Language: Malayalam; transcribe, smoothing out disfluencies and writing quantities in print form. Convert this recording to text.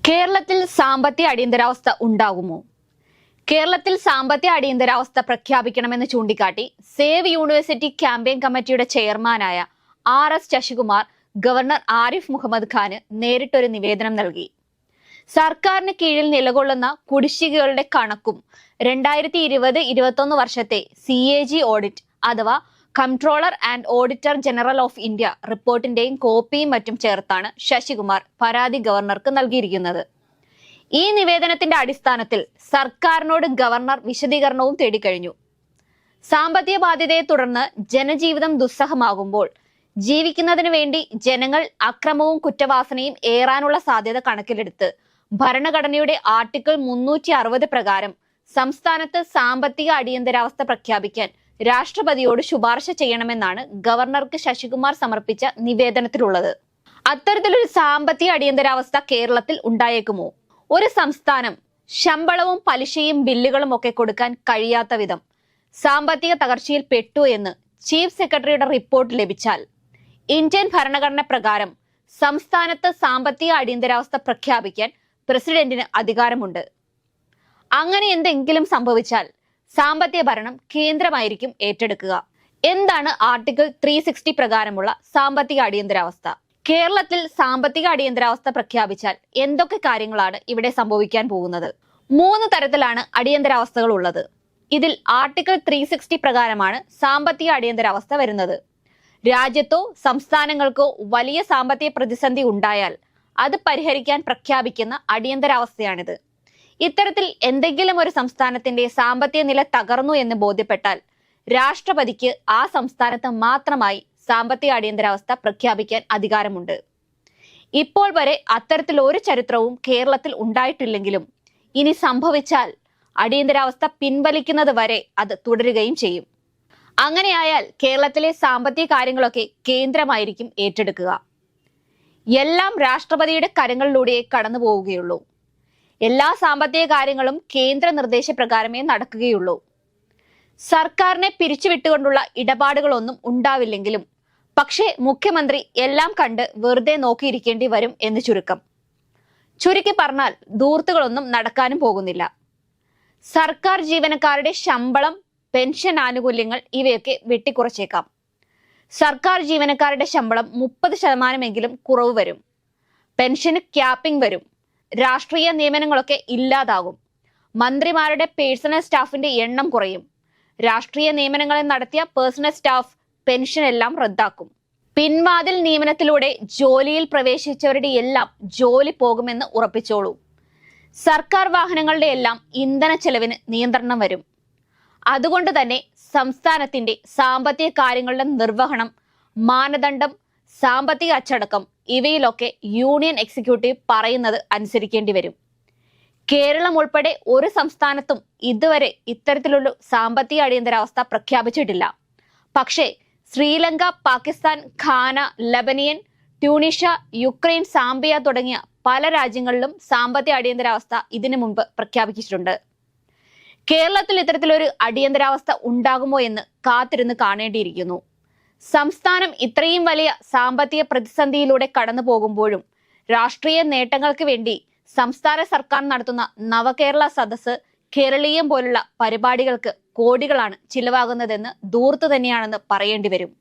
കേരളത്തിൽ സാമ്പത്തിക അടിയന്തരാവസ്ഥ ഉണ്ടാകുമോ? കേരളത്തിൽ സാമ്പത്തിക അടിയന്തരാവസ്ഥ പ്രഖ്യാപിക്കണമെന്ന് ചൂണ്ടിക്കാട്ടി സേവ് യൂണിവേഴ്സിറ്റി ക്യാമ്പയിൻ കമ്മിറ്റിയുടെ ചെയർമാനായ RS ശശികുമാർ ഗവർണർ ആരിഫ് മുഹമ്മദ് ഖാന് നേരിട്ടൊരു നിവേദനം നൽകി. സർക്കാരിന് കീഴിൽ നിലകൊള്ളുന്ന കുടിശ്ശികകളുടെ കണക്കും 2020-21 വർഷത്തെ CAG ഓഡിറ്റ് അഥവാ comptroller and auditor general of India റിപ്പോർട്ടിന്റെയും കോപ്പിയും മറ്റും ചേർത്താണ് ശശികുമാർ പരാതി ഗവർണർക്ക് നൽകിയിരിക്കുന്നത്. ഈ നിവേദനത്തിന്റെ അടിസ്ഥാനത്തിൽ സർക്കാരിനോട് ഗവർണർ വിശദീകരണവും തേടിക്കഴിഞ്ഞു. സാമ്പത്തിക ബാധ്യതയെ തുടർന്ന് ജനജീവിതം ദുസ്സഹമാകുമ്പോൾ ജീവിക്കുന്നതിന് വേണ്ടി ജനങ്ങൾ അക്രമവും കുറ്റവാസനയും ഏറാനുള്ള സാധ്യത കണക്കിലെടുത്ത് ഭരണഘടനയുടെ ആർട്ടിക്കിൾ 360 പ്രകാരം സംസ്ഥാനത്ത് സാമ്പത്തിക അടിയന്തരാവസ്ഥ പ്രഖ്യാപിക്കാൻ രാഷ്ട്രപതിയോട് ശുപാർശ ചെയ്യണമെന്നാണ് ഗവർണർക്ക് ശശികുമാർ സമർപ്പിച്ച നിവേദനത്തിലുള്ളത്. അത്തരത്തിലൊരു സാമ്പത്തിക അടിയന്തരാവസ്ഥ കേരളത്തിൽ ഉണ്ടായേക്കുമോ? ഒരു സംസ്ഥാനം ശമ്പളവും പലിശയും ബില്ലുകളും ഒക്കെ കൊടുക്കാൻ കഴിയാത്ത വിധം സാമ്പത്തിക തകർച്ചയിൽ പെട്ടു എന്ന് ചീഫ് സെക്രട്ടറിയുടെ റിപ്പോർട്ട് ലഭിച്ചാൽ ഇന്ത്യൻ ഭരണഘടന പ്രകാരം സംസ്ഥാനത്ത് സാമ്പത്തിക അടിയന്തരാവസ്ഥ പ്രഖ്യാപിക്കാൻ പ്രസിഡന്റിന് അധികാരമുണ്ട്. അങ്ങനെ എന്തെങ്കിലും സംഭവിച്ചാൽ സാമ്പത്തിക ഭരണം കേന്ദ്രമായിരിക്കും ഏറ്റെടുക്കുക. എന്താണ് ആർട്ടിക്കിൾ 360 പ്രകാരമുള്ള സാമ്പത്തിക അടിയന്തരാവസ്ഥ? കേരളത്തിൽ സാമ്പത്തിക അടിയന്തരാവസ്ഥ പ്രഖ്യാപിച്ചാൽ എന്തൊക്കെ കാര്യങ്ങളാണ് ഇവിടെ സംഭവിക്കാൻ പോകുന്നത്? 3 തരത്തിലാണ് അടിയന്തരാവസ്ഥകൾ ഉള്ളത്. ഇതിൽ ആർട്ടിക്കിൾ 360 പ്രകാരമാണ് സാമ്പത്തിക അടിയന്തരാവസ്ഥ വരുന്നത്. രാജ്യത്തോ സംസ്ഥാനങ്ങൾക്കോ വലിയ സാമ്പത്തിക പ്രതിസന്ധി ഉണ്ടായാൽ അത് പരിഹരിക്കാൻ പ്രഖ്യാപിക്കുന്ന അടിയന്തരാവസ്ഥയാണിത്. ഇത്തരത്തിൽ എന്തെങ്കിലും ഒരു സംസ്ഥാനത്തിന്റെ സാമ്പത്തിക നില തകർന്നു എന്ന് ബോധ്യപ്പെട്ടാൽ രാഷ്ട്രപതിക്ക് ആ സംസ്ഥാനത്ത് മാത്രമായി സാമ്പത്തിക അടിയന്തരാവസ്ഥ പ്രഖ്യാപിക്കാൻ അധികാരമുണ്ട്. ഇപ്പോൾ വരെ അത്തരത്തിൽ ഒരു ചരിത്രവും കേരളത്തിൽ ഉണ്ടായിട്ടില്ലെങ്കിലും ഇനി സംഭവിച്ചാൽ അടിയന്തരാവസ്ഥ പിൻവലിക്കുന്നത് വരെ അത് തുടരുകയും ചെയ്യും. അങ്ങനെയായാൽ കേരളത്തിലെ സാമ്പത്തിക കാര്യങ്ങളൊക്കെ കേന്ദ്രമായിരിക്കും ഏറ്റെടുക്കുക. എല്ലാം രാഷ്ട്രപതിയുടെ കരങ്ങളിലൂടെ കടന്നു പോവുകയുള്ളൂ. എല്ലാ സാമ്പത്തിക കാര്യങ്ങളും കേന്ദ്ര നിർദ്ദേശപ്രകാരമേ നടക്കുകയുള്ളൂ. സർക്കാരിനെ പിരിച്ചുവിട്ടുകൊണ്ടുള്ള ഇടപാടുകളൊന്നും ഉണ്ടാവില്ലെങ്കിലും പക്ഷേ മുഖ്യമന്ത്രി എല്ലാം കണ്ട് വെറുതെ നോക്കിയിരിക്കേണ്ടി വരും എന്ന് ചുരുക്കം. ചുരുക്കി പറഞ്ഞാൽ ധൂർത്തുകളൊന്നും നടക്കാനും പോകുന്നില്ല. സർക്കാർ ജീവനക്കാരുടെ ശമ്പളം, പെൻഷൻ ആനുകൂല്യങ്ങൾ ഇവയൊക്കെ വെട്ടിക്കുറച്ചേക്കാം. സർക്കാർ ജീവനക്കാരുടെ ശമ്പളം 30% കുറവ് വരും. പെൻഷന് ക്യാപ്പിംഗ് വരും. രാഷ്ട്രീയ നിയമനങ്ങളൊക്കെ ഇല്ലാതാകും. മന്ത്രിമാരുടെ പേഴ്സണൽ സ്റ്റാഫിന്റെ എണ്ണം കുറയും. രാഷ്ട്രീയ നിയമനങ്ങളിൽ നടത്തിയ പേഴ്സണൽ സ്റ്റാഫ് പെൻഷൻ എല്ലാം റദ്ദാക്കും. പിൻവാതിൽ നിയമനത്തിലൂടെ ജോലിയിൽ പ്രവേശിച്ചവരുടെ എല്ലാം ജോലി പോകുമെന്ന് ഉറപ്പിച്ചോളൂ. സർക്കാർ വാഹനങ്ങളുടെ എല്ലാം ഇന്ധന ചെലവിന് നിയന്ത്രണം വരും. അതുകൊണ്ട് തന്നെ സംസ്ഥാനത്തിന്റെ സാമ്പത്തിക കാര്യങ്ങളുടെ നിർവഹണം, മാനദണ്ഡം, സാമ്പത്തിക അച്ചടക്കം ഇവയിലൊക്കെ യൂണിയൻ എക്സിക്യൂട്ടീവ് പറയുന്നത് അനുസരിക്കേണ്ടി വരും. കേരളം ഉൾപ്പെടെ ഒരു സംസ്ഥാനത്തും ഇതുവരെ ഇത്തരത്തിലുള്ള സാമ്പത്തിക അടിയന്തരാവസ്ഥ പ്രഖ്യാപിച്ചിട്ടില്ല. പക്ഷേ ശ്രീലങ്ക, പാകിസ്ഥാൻ, ഘാന, ലബനിയൻ, ട്യൂണീഷ്യ, യുക്രൈൻ, സാംബിയ തുടങ്ങിയ പല രാജ്യങ്ങളിലും സാമ്പത്തിക അടിയന്തരാവസ്ഥ ഇതിനു മുൻപ് പ്രഖ്യാപിച്ചിട്ടുണ്ട്. കേരളത്തിൽ ഇത്തരത്തിലൊരു അടിയന്തരാവസ്ഥ ഉണ്ടാകുമോ എന്ന് കാത്തിരുന്ന് കാണേണ്ടിയിരിക്കുന്നു. സംസ്ഥാനം ഇത്രയും വലിയ സാമ്പത്തിക പ്രതിസന്ധിയിലൂടെ കടന്നു പോകുമ്പോഴും രാഷ്ട്രീയ നേട്ടങ്ങൾക്ക് വേണ്ടി സംസ്ഥാന സർക്കാർ നടത്തുന്ന നവകേരള സദസ്സ്, കേരളീയം പോലുള്ള പരിപാടികൾക്ക് കോടികളാണ് ചിലവാകുന്നതെന്ന് ധൂർത്ത് തന്നെയാണെന്ന് പറയേണ്ടി വരും.